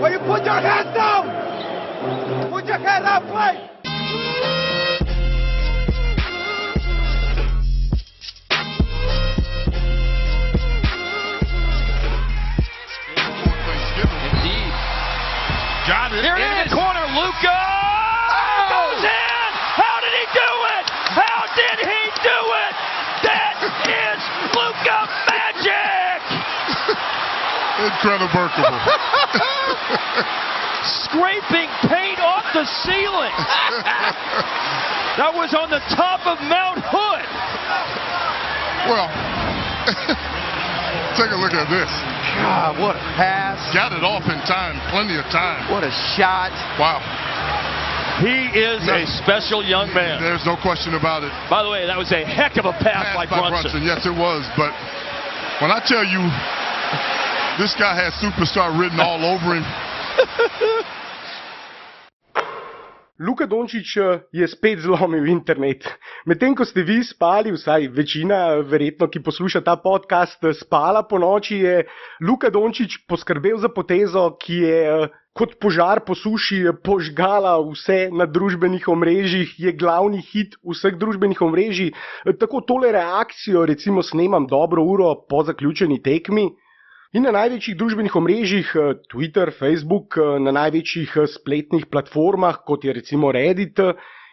Will you put your hands down? Put your hands up, please. Indeed. Got it. There it is. Corner, Luka. Goes in. How did he do it? How did he do it? That is Luka magic. Incredible. Scraping paint off the ceiling. That was on the top of Mount Hood. Well, take a look at this. God, what a pass. Got it off in time. Plenty of time. What a shot. Wow. He is a special young man. There's no question about it. By the way, that was a heck of a pass by Brunson. Yes, it was. But when I tell you, this guy has superstar written all over him. Luka Dončić je spet zlomil internet. Medtem ko ste vi spali, vsaj večina, verjetno, ki posluša ta podcast, spala po noči, je Luka Dončić poskrbel za potezo, ki je kot požar po suši požgala vse na družbenih omrežjih, je glavni hit vseh družbenih omrežij. Tako tole reakcijo recimo snemam dobro uro po zaključeni tekmi. In na največjih družbenih omrežjih, Twitter, Facebook, na največjih spletnih platformah, kot je recimo Reddit,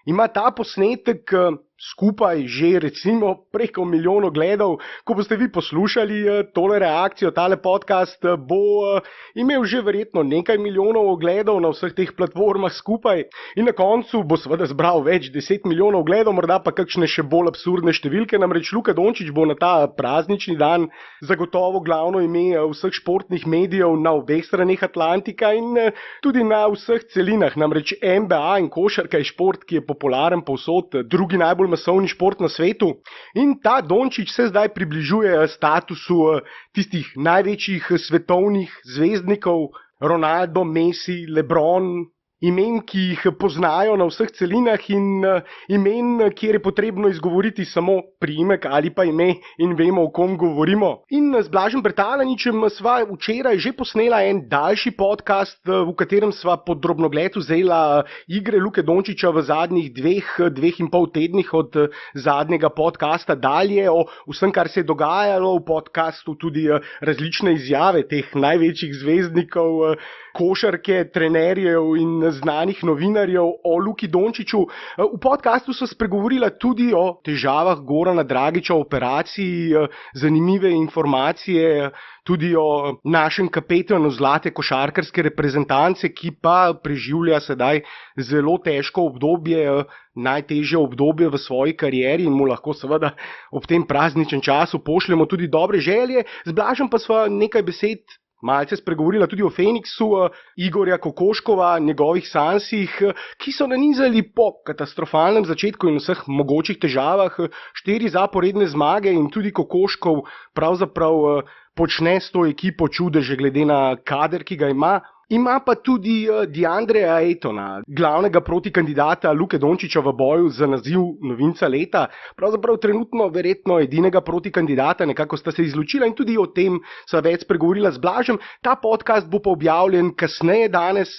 ima ta posnetek skupaj že recimo preko milijonov ogledov. Ko boste vi poslušali tole reakcijo, tale podcast, bo imel že verjetno nekaj milijonov ogledov na vseh teh platformah skupaj. In na koncu bo seveda zbral več 10 milijonov ogledov, morda pa kakšne še bolj absurdne številke. Namreč Luka Dončić bo na ta praznični dan zagotovo glavno ime vseh športnih medijev na obeh straneh Atlantika in tudi na vseh celinah. Namreč NBA in košarka je šport, ki je popularen povsod, drugi najbolj masovni šport na svetu. In ta Dončić se zdaj približuje statusu tistih največjih svetovnih zvezdnikov, Ronaldo, Messi, LeBron, imen, ki jih poznajo na vseh celinah in imen, kjer je potrebno izgovoriti samo priimek ali pa ime in vemo, o kom govorimo. In z Blažem Bertalaničem sva včeraj že posnela en daljši podcast, v katerem sva pod drobnogled vzela igre Luke Dončića v zadnjih dveh in pol tednih od zadnjega podcasta dalje, o vsem, kar se je dogajalo v podcastu, tudi različne izjave teh največjih zvezdnikov košarke, trenerjev in znanih novinarjev o Luki Dončiću. V podcastu so spregovorila tudi o težavah Gorana Dragića v operaciji, zanimive informacije, tudi o našem kapetanu zlate košarkarske reprezentance, ki pa preživlja sedaj zelo težko obdobje, najtežje obdobje v svoji karieri in mu lahko seveda ob tem prazničnem času pošljemo tudi dobre želje. Z Blažem pa sva nekaj besed malce spregovorila tudi o Feniksu Igorja Kokoškova, njegovih sansih, ki so nanizali po katastrofalnem začetku in vseh mogočih težavah 4 zaporedne zmage in tudi Kokoškov pravzaprav počne s to ekipo čudeže glede na kader, ki ga ima. Ima pa tudi DeAndrea Aytona, glavnega protikandidata Luke Dončića v boju za naziv novinca leta. Pravzaprav trenutno verjetno edinega protikandidata, nekako sta se izločila in tudi o tem sva več spregovorila z Blažem. Ta podcast bo pa objavljen kasneje danes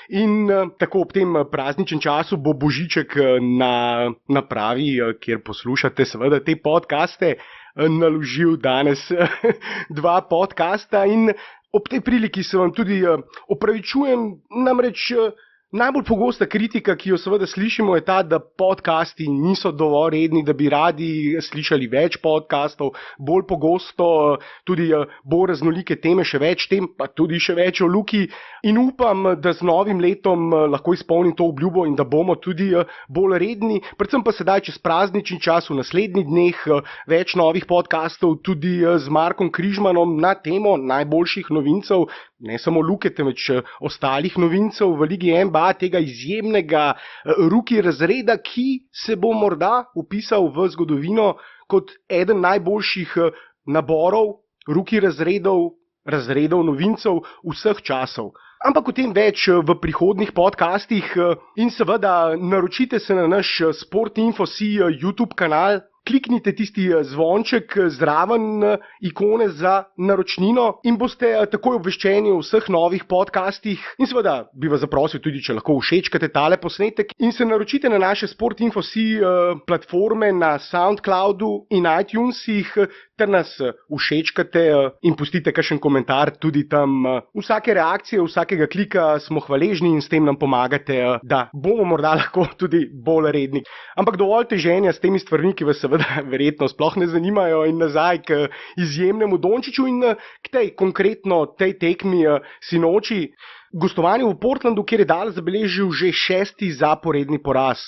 in tako ob tem prazničnem času bo Božiček na napravi, kjer poslušate seveda te podcaste, naložil danes 2 podcasta in ob tej priliki se vam tudi opravičujem, namreč najbolj pogosta kritika, ki jo seveda slišimo, je ta, da podcasti niso dovolj redni, da bi radi slišali več podcastov, bolj pogosto, tudi bolj raznolike teme, še več tem, pa tudi še več o Luki. In upam, da z novim letom lahko izpolnim to obljubo in da bomo tudi bolj redni. Predvsem pa sedaj čez praznični čas v naslednjih dneh več novih podcastov, tudi z Markom Križmanom na temo najboljših novincev, ne samo Luke, temveč ostalih novincev v ligi NBA, tega izjemnega rookie razreda, ki se bo morda vpisal v zgodovino kot eden najboljših naborov rookie razredov novincev vseh časov. Ampak o tem več v prihodnih podcastih in seveda naročite se na naš Sport Info.si YouTube kanal, kliknite tisti zvonček zraven ikone za naročnino in boste takoj obveščeni o vseh novih podcastih. In seveda bi vas zaprosil tudi, če lahko všečkate tale posnetek in se naročite na naše Sportinfo.si platforme na SoundCloudu in iTunesih ter nas všečkate in pustite kakšen komentar tudi tam. Vsake reakcije, vsakega klika smo hvaležni in s tem nam pomagate, da bomo morda lahko tudi bolj redni. Ampak dovolj teženja s temi stvarmi, ki vas seveda verjetno sploh ne zanimajo, in nazaj k izjemnemu Dončiću in k tej konkretno tej tekmi sinoči. Gostovanje v Portlandu, kjer je Dallas zabeležil že 6. zaporedni poraz.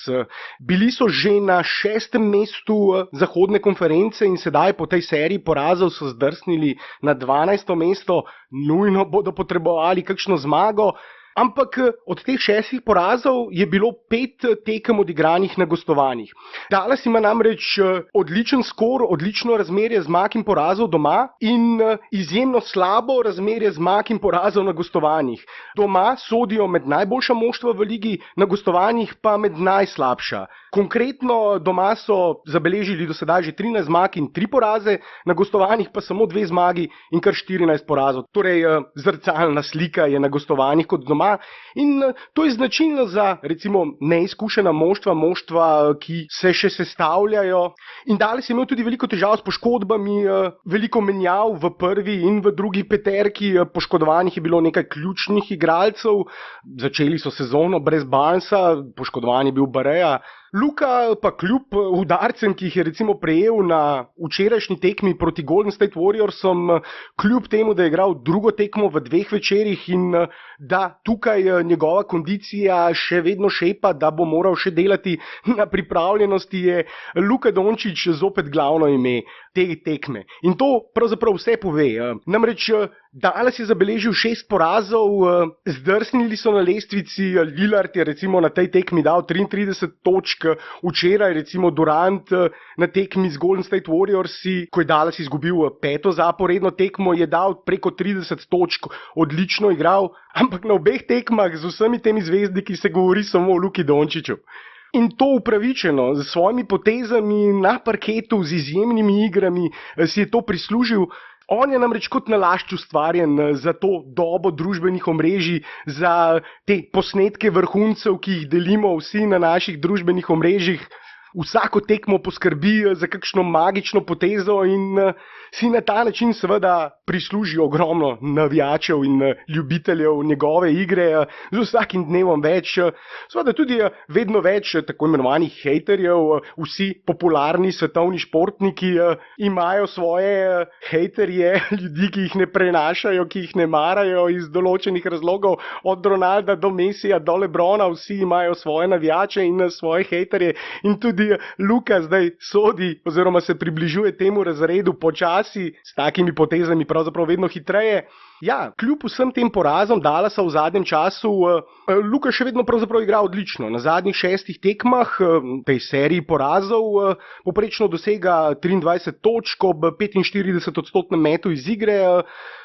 Bili so že na 6. mestu zahodne konference in sedaj po tej seriji porazov so zdrsnili na 12. mesto. Nujno bodo potrebovali kakšno zmago. Ampak od teh 6 porazov je bilo 5 tekem odigranih na gostovanjih. Dallas ima namreč odličen skor, odlično razmerje zmag in porazov doma in izjemno slabo razmerje zmag in porazov na gostovanjih. Doma sodijo med najboljša moštva v ligi, na gostovanjih pa med najslabša. Konkretno doma so zabeležili do sedaj že 13 zmag in 3 poraze, na gostovanjih pa samo 2 zmagi in kar 14 porazov. Torej zrcalna slika je na gostovanjih kot doma. In to je značilno za recimo neizkušena moštva, ki se še sestavljajo. In Dallas je imel tudi veliko težav s poškodbami, veliko menjav v prvi in v drugi peterki. Poškodovanih je bilo nekaj ključnih igralcev. Začeli so sezono brez Barnesa, poškodovan je bil Barea. Luka pa kljub udarcem, ki jih je recimo prejel na včerajšnji tekmi proti Golden State Warriorsom, kljub temu, da je igral drugo tekmo v 2 večerih in da tukaj njegova kondicija še vedno šepa, da bo moral še delati na pripravljenosti, je Luka Dončić zopet glavno ime te tekme. In to pravzaprav vse pove. Namreč Dallas je zabeležil 6 porazov, zdrsnili so na lestvici. Lillard je recimo na tej tekmi dal 33 točk, včeraj recimo Durant na tekmi z Golden State Warriorsi, ko je Dallas izgubil 5. zaporedno tekmo, je dal preko 30 točk, odlično igral, ampak na obeh tekmah z vsemi temi zvezdniki se govori samo o Luki Dončiću. In to upravičeno, z svojimi potezami na parketu, z izjemnimi igrami si je to prislužil. On je namreč kot nalašč ustvarjen za to dobo družbenih omrežij, za te posnetke vrhuncev, ki jih delimo vsi na naših družbenih omrežjih. Vsako tekmo poskrbi za kakšno magično potezo in si na ta način seveda prisluži ogromno navijačev in ljubiteljev njegove igre, z vsakim dnevom več. Seveda tudi vedno več tako imenovanih hejterjev. Vsi popularni svetovni športniki imajo svoje hejterje, ljudi, ki jih ne prenašajo, ki jih ne marajo iz določenih razlogov. Od Ronalda do Messija do Lebrona, vsi imajo svoje navijače in svoje hejterje. In tudi Luka zdaj sodi oziroma se približuje temu razredu počasi, s takimi potezami pravzaprav vedno hitreje. Ja, kljub vsem tem porazom Dallasa v zadnjem času, Luka še vedno pravzaprav igra odlično. Na zadnjih 6 tekmah, tej seriji porazov, poprečno dosega 23 točk ob 45% metu iz igre,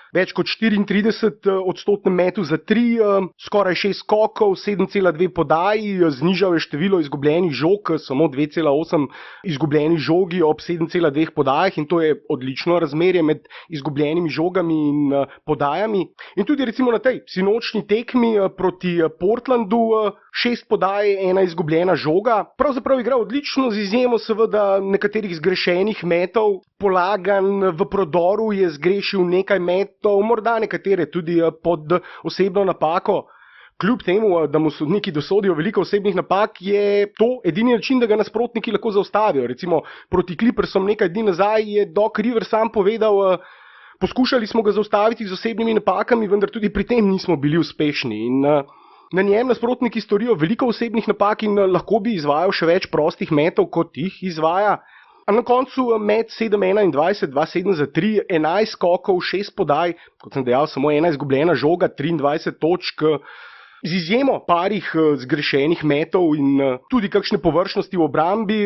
več kot 34% metu za 3, skoraj 6 skokov, 7,2 podaji, znižal je število izgubljenih žog, samo 2,8 izgubljenih žogi ob 7,2 podajah in to je odlično razmerje med izgubljenimi žogami in podajami. In tudi recimo na tej sinočni tekmi proti Portlandu 6 podaj, 1 izgubljena žoga. Pravzaprav igra odlično, z izjemo seveda nekaterih zgrešenih metov. Polagan v prodoru je zgrešil nekaj metov, morda nekatere tudi pod osebno napako. Kljub temu, da mu sodniki dosodijo veliko osebnih napak, je to edini način, da ga nasprotniki lahko zaustavijo. Recimo proti Clippersom nekaj dni nazaj je Doc Rivers sam povedal, poskušali smo ga zaustaviti z osebnimi napakami, vendar tudi pri tem nismo bili uspešni. In na njem nasprotniki storijo veliko osebnih napak in lahko bi izvajal še več prostih metov, kot jih izvaja. A na koncu met 7-21, 2-7 za 3, 11 skokov, 6 podaj, kot sem dejal, samo 1 izgubljena žoga, 23 točk, z izjemo parih zgrešenih metov in tudi kakšne površnosti v obrambi.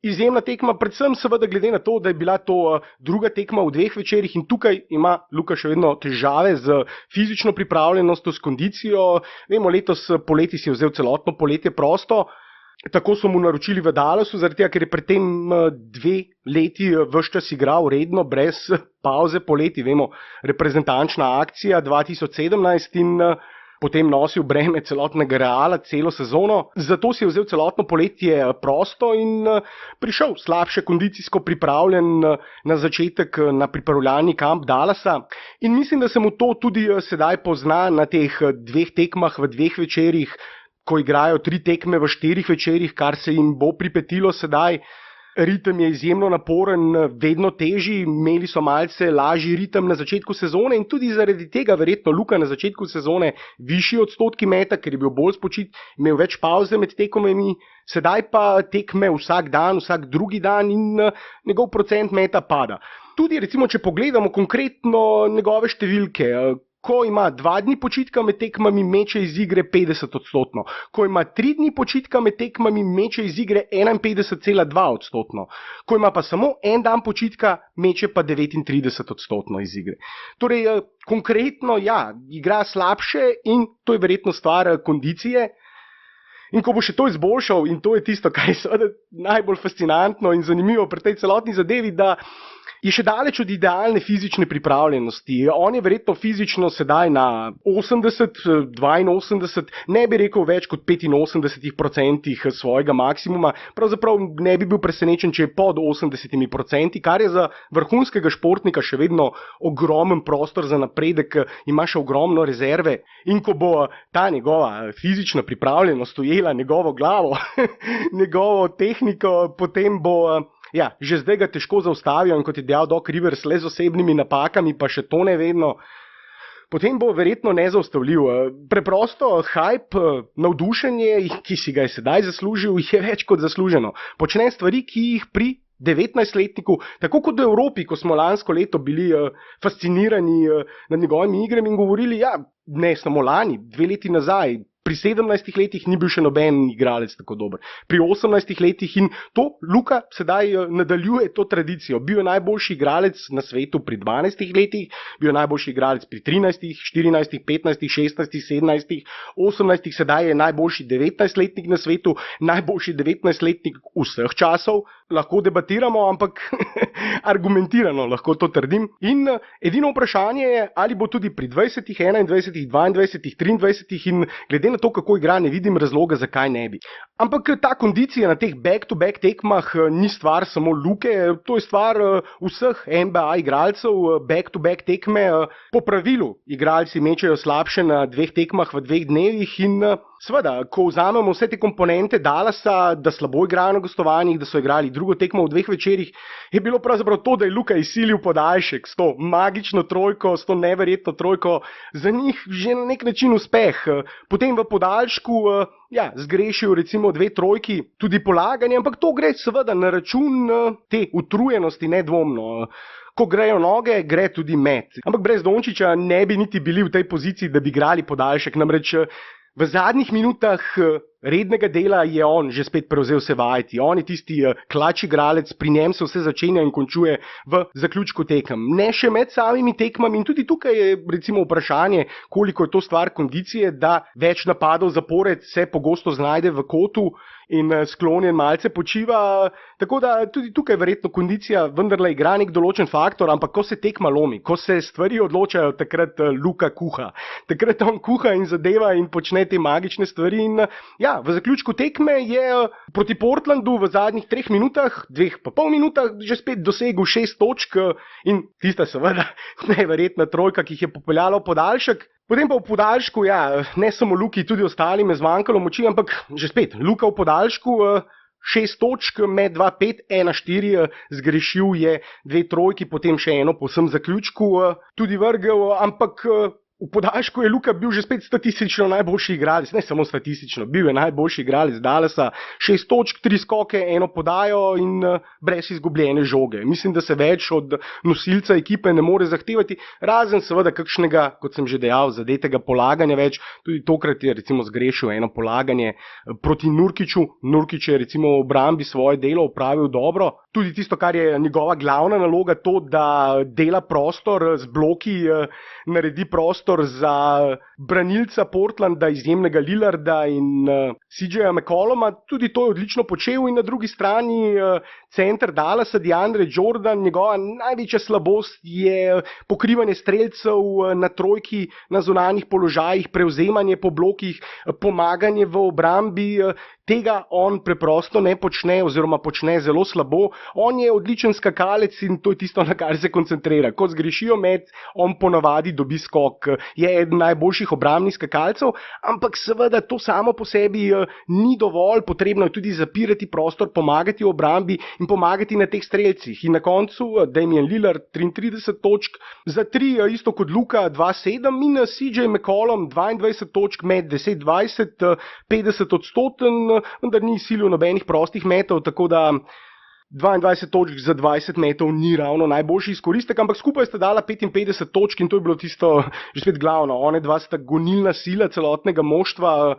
Izjemna tekma, predvsem seveda glede na to, da je bila to druga tekma v 2 večerih in tukaj ima Luka še vedno težave z fizično pripravljenostjo, s kondicijo. Vemo, letos poleti si je vzel celotno poletje prosto. Tako so mu naročili v Dallasu, zaradi tega, ker je pred tem 2 leti ves čas igral redno, brez pauze poleti, vemo, reprezentančna akcija 2017 in potem nosil breme celotnega Reala celo sezono. Zato si je vzel celotno poletje prosto in prišel slabše kondicijsko pripravljen na začetek na pripravljalni kamp Dallasa. In mislim, da se mu to tudi sedaj pozna na teh 2 tekmah v 2 večerih, ko igrajo 3 tekme v 4 večerih, kar se jim bo pripetilo sedaj. Ritem je izjemno naporen, vedno težji, imeli so malce lažji ritem na začetku sezone in tudi zaradi tega verjetno Luka na začetku sezone višji odstotki meta, ker je bil bolj spočit, imel več pauze med tekmami, sedaj pa tekme vsak dan, vsak drugi dan in njegov procent meta pada. Tudi recimo, če pogledamo konkretno njegove številke, ko ima 2 dni počitka med tekmami, meče iz igre 50%. Ko ima 3 dni počitka med tekmami, meče iz igre 51,2%. Ko ima pa samo 1 dan počitka, meče pa 39% iz igre. Torej, konkretno, ja, igra slabše in to je verjetno stvar kondicije. In ko bo še to izboljšal, in to je tisto, kar je seveda najbolj fascinantno in zanimivo pri tej celotni zadevi, da je še daleč od idealne fizične pripravljenosti. On je verjetno fizično sedaj na 80, 82, ne bi rekel več kot 85% svojega maksimuma. Pravzaprav ne bi bil presenečen, če je pod 80%, kar je za vrhunskega športnika še vedno ogromen prostor za napredek, ima še ogromno rezerve. In ko bo ta njegova fizična pripravljenost ujela njegovo glavo, njegovo tehniko, potem bo ja, že zdaj ga težko zaustavijo in kot je dejal Doc Rivers, le z osebnimi napakami, pa še to ne vedno. Potem bo verjetno nezaustavljiv. Preprosto hype, navdušenje, ki si ga je sedaj zaslužil, je več kot zasluženo. Počne stvari, ki jih pri 19-letniku, tako kot v Evropi, ko smo lansko leto bili fascinirani nad njegovimi igrami in govorili, ja, ne samo lani, 2 leti nazaj, pri 17 letih ni bil še noben igralec tako dober. Pri 18 letih in to Luka sedaj nadaljuje to tradicijo. Bil je najboljši igralec na svetu pri 12 letih, bil je najboljši igralec pri 13, 14, 15, 16, 17, 18, sedaj je najboljši 19-letnik na svetu, najboljši 19-letnik vseh časov. Lahko debatiramo, ampak argumentirano lahko to trdim. In edino vprašanje je, ali bo tudi pri 20, 21, 22, 23 in glede na to, kako igra, ne vidim razloga, zakaj ne bi. Ampak ta kondicija na teh back-to-back tekmah ni stvar samo Luke, to je stvar vseh NBA igralcev, back-to-back tekme. Po pravilu igralci mečejo slabše na 2 tekmah v 2 dnevih in seveda, ko vzamemo vse te komponente Dallasa, da slabo igrajo na gostovanjih, da so igrali drugo tekmo v 2 večerih, je bilo pravzaprav to, da je Luka izsilil podaljšek s to magično trojko, s to neverjetno trojko, za njih že na nek način uspeh. Potem v podaljšku zgrešil recimo 2 trojki, tudi polaganje, ampak to gre seveda na račun te utrujenosti nedvomno. Ko grejo noge, gre tudi met. Ampak brez Dončića ne bi niti bili v tej poziciji, da bi igrali podaljšek, namreč v zadnjih minutah rednega dela je on že spet prevzel vse vajeti. On je tisti klač igralec, pri njem se vse začenja in končuje v zaključku tekem. Ne še med samimi tekmami in tudi tukaj je recimo vprašanje, koliko je to stvar kondicije, da več napadov zapored se pogosto znajde v kotu in sklonjen malce počiva. Tako da tudi tukaj verjetno kondicija vendarle igra nek določen faktor, ampak ko se tekma lomi, ko se stvari odločajo, takrat Luka kuha. Takrat on kuha in zadeva in počne te magične stvari in ja, v zaključku tekme je proti Portlandu v zadnjih 3 minutah, 2,5 minutah že spet dosegel 6 točk in tista seveda neverjetna trojka, ki jih je popeljala v podaljšek. Potem pa v podaljšku, ne samo Luki, tudi ostalim je zmanjkalo moči, ampak že spet, Luka v podaljšku 6 točk med 2-5, 1-4, zgrešil je 2 trojki, potem še eno po vsem zaključku tudi vrgel, ampak v podaljšku je Luka bil že spet statistično najboljši igralec, ne samo statistično, bil je najboljši igralec Dallasa, 6 točk, 3 skoke, 1 podajo in brez izgubljene žoge. Mislim, da se več od nosilca ekipe ne more zahtevati, razen seveda kakšnega, kot sem že dejal, zadetega polaganja več. Tudi tokrat je recimo zgrešil 1 polaganje proti Nurkiću. Nurkić je recimo v obrambi svoje delo opravil dobro. tudi tisto, kar je njegova glavna naloga, to, da dela prostor z bloki, naredi prostor za branilca Portlanda, izjemnega Lillarda in CJa McColluma. Tudi to je odlično počel in na drugi strani center Dallasa, DeAndre Jordan, njegova največja slabost je pokrivanje strelcev na trojki, na zunanjih položajih, prevzemanje po blokih, pomaganje v obrambi. Tega on preprosto ne počne oziroma počne zelo slabo. On je odličen skakalec in to je tisto, na kar se koncentrira. Ko zgrešijo met, on ponavadi dobi skok. Je eden najboljših obrambnih skakalcev, ampak seveda to samo po sebi ni dovolj. Potrebno je tudi zapirati prostor, pomagati v obrambi in pomagati na teh strelcih. In na koncu Damian Lillard 33 točk za 3, isto kot Luka 2-7 in CJ McCollum 22 točk med 10-20, 50%, vendar ni silil nobenih prostih metov, tako da 22 točk za 20 metov ni ravno najboljši izkoristek, ampak skupaj sta dala 55 točk in to je bilo tisto že spet glavno. One dva sta gonilna sila celotnega moštva.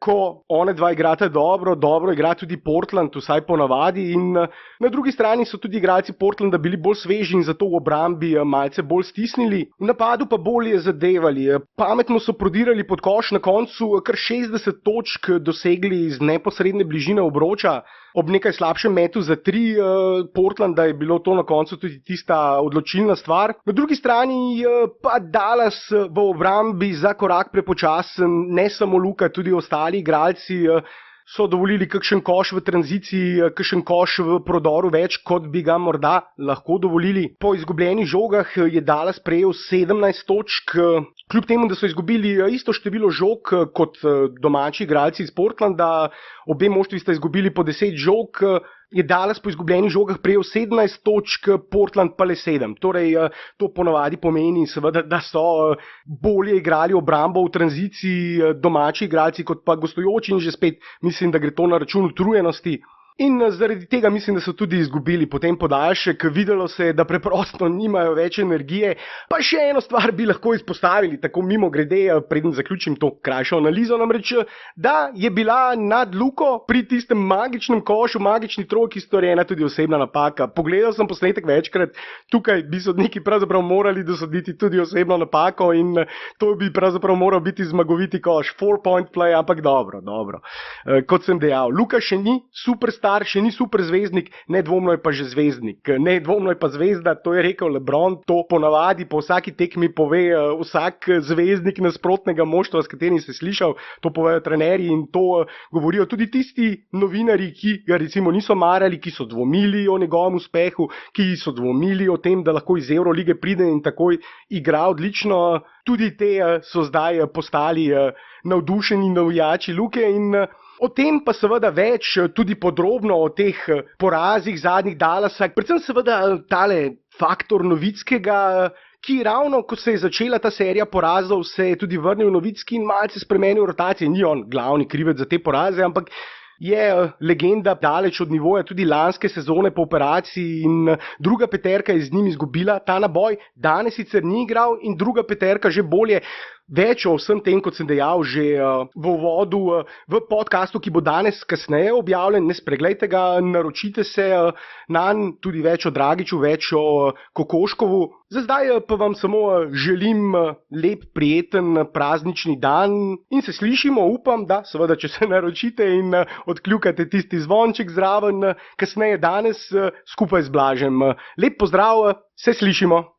Ko one dva igrata dobro igra tudi Portland, vsaj ponavadi, in na drugi strani so tudi igralci Portlanda bili bolj sveži in zato v obrambi malce bolj stisnili. V napadu pa bolje zadevali. Pametno so prodirali pod koš, na koncu kar 60 točk dosegli iz neposredne bližine obroča. Ob nekaj slabšem metu za 3 Portlanda je bilo to na koncu tudi tista odločilna stvar. Na drugi strani pa Dallas v obrambi za korak prepočasen, ne samo Luka, tudi ostali igralci so dovolili kakšen koš v tranziciji, kakšen koš v prodoru več, kot bi ga morda lahko dovolili. Po izgubljenih žogah je Dallas prejel 17 točk, kljub temu, da so izgubili isto število žog kot domači igralci iz Portlanda. Obe moštvi sta izgubili po 10 žog, je Dallas po izgubljenih žogah prejel 17 točk, Portland pa le 7. Torej, to ponavadi pomeni seveda, da so bolje igrali obrambo v tranziciji domači igralci kot pa gostujoči in že spet mislim, da gre to na račun utrujenosti. In zaradi tega mislim, da so tudi izgubili potem podaljšek. Videlo se je, da preprosto nimajo več energije. Pa še eno stvar bi lahko izpostavili, tako mimo grede, preden zaključim to krajšo analizo, namreč, da je bila nad Luko pri tistem magičnem košu, magični trojki storjena tudi osebna napaka. Pogledal sem posnetek večkrat, tukaj bi sodniki pravzaprav morali dosoditi tudi osebno napako in to bi pravzaprav moral biti zmagoviti koš, 4-point play, ampak dobro. Kot sem dejal, Luka še ni superstar, še ni superzvezdnik, nedvomno je pa že zvezdnik. Nedvomno je pa zvezda, to je rekel LeBron, to ponavadi po vsaki tekmi pove vsak zvezdnik nasprotnega moštva, s katerim se slišal, to povejo trenerji in to govorijo tudi tisti novinarji, ki ga recimo niso marali, ki so dvomili o njegovem uspehu, ki so dvomili o tem, da lahko iz Eurolige pride in takoj igra odlično. Tudi te so zdaj postali navdušeni navijači Luke in o tem pa seveda več, tudi podrobno o teh porazih zadnjih Dallasa, predvsem seveda tale faktor Novickega, ki ravno, ko se je začela ta serija porazov, se je tudi vrnil Novicki in malce spremenil rotacije. Ni on glavni krivec za te poraze, ampak je legenda daleč od nivoja tudi lanske sezone po operaciji in druga peterka je z njim izgubila ta naboj. Danes sicer ni igral in druga peterka že bolje. Več o vsem tem, kot sem dejal že v uvodu v podcastu, ki bo danes kasneje objavljen, ne spreglejte ga, naročite se nanj, tudi več o Dragiću, več o Kokoškovu. Za zdaj pa vam samo želim lep, prijeten praznični dan in se slišimo, upam, da seveda, če se naročite in odkljukate tisti zvonček zraven, kasneje danes skupaj z Blažem. Lep pozdrav, se slišimo.